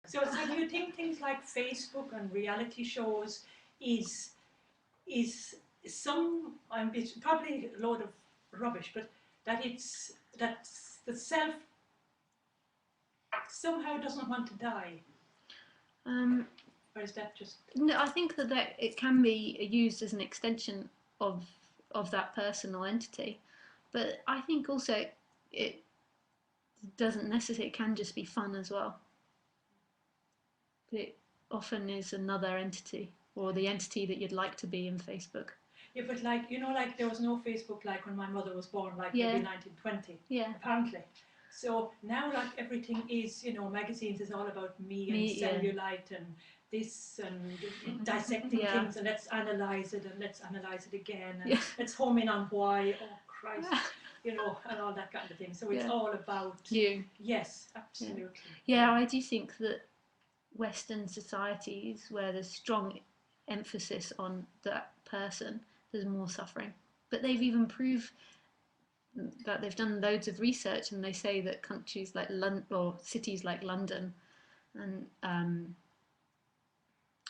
So do you think things like Facebook and reality shows is it's probably a load of rubbish, but that the self somehow doesn't want to die? Or is that just... No, I think that it can be used as an extension of that personal entity, but I think also it doesn't necessarily, it can just be fun as well. It often is another entity, or the entity that you'd like to be in Facebook. Yeah, but like, you know, like there was no Facebook like when my mother was born, like maybe 1920, apparently. So now like everything is, you know, magazines is all about me and cellulite and this and dissecting things, and let's analyse it and let's analyse it again and let's home in on why, oh Christ, you know, and all that kind of thing. So it's all about you. Yes, absolutely. Yeah, I do think that Western societies where there's strong emphasis on that person, there's more suffering. But they've even proved that they've done loads of research, and they say that countries like London, or cities like London and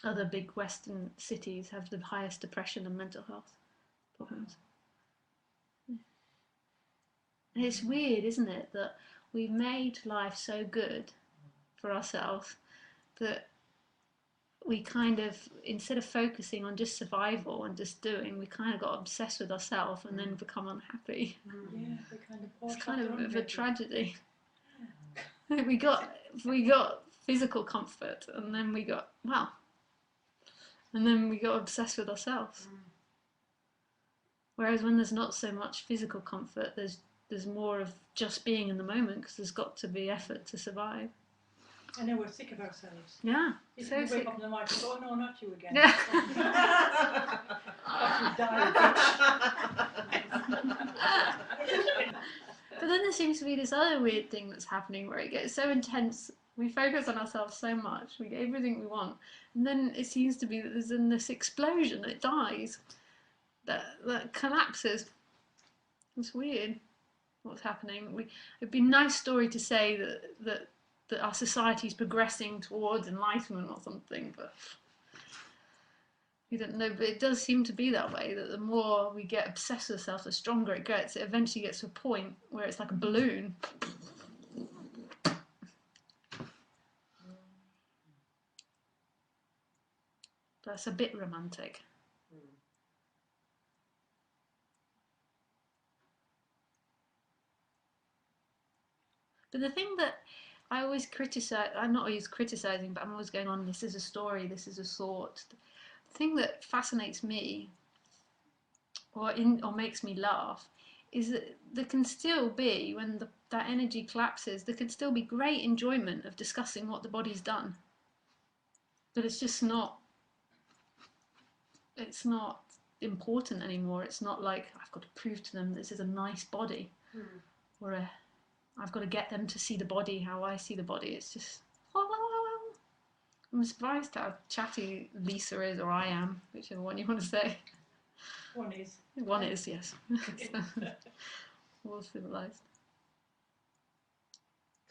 other big Western cities have the highest depression and mental health problems. And it's weird, isn't it, that we've made life so good for ourselves that we kind of, instead of focusing on just survival and just doing, we kind of got obsessed with ourselves and then become unhappy. Yeah, it's kind of a bit of a tragedy. we got physical comfort, and then we got obsessed with ourselves. Whereas when there's not so much physical comfort, there's more of just being in the moment, because there's got to be effort to survive. And then we're sick of ourselves. Yeah, so you wake up in the morning and go, oh no, not you again. Yeah. But then there seems to be this other weird thing that's happening where it gets so intense, we focus on ourselves so much, we get everything we want, and then it seems to be that there's in this explosion, it dies, that collapses. It's weird what's happening. It'd be a nice story to say that our society is progressing towards enlightenment or something, but we don't know. But it does seem to be that way, that the more we get obsessed with ourselves, the stronger it gets. It eventually gets to a point where it's like a balloon. That's a bit romantic. But the thing that I always criticise, I'm not always criticising, but I'm always going on, this is a story, this is a thought. The thing that fascinates me, or makes me laugh, is that there can still be, when that energy collapses, there can still be great enjoyment of discussing what the body's done. But it's just not, it's not important anymore. It's not like, I've got to prove to them this is a nice body, or I've got to get them to see the body how I see the body. It's just, I'm surprised how chatty Lisa is, or I am, whichever one you want to say. One is. One is, yes. More civilised.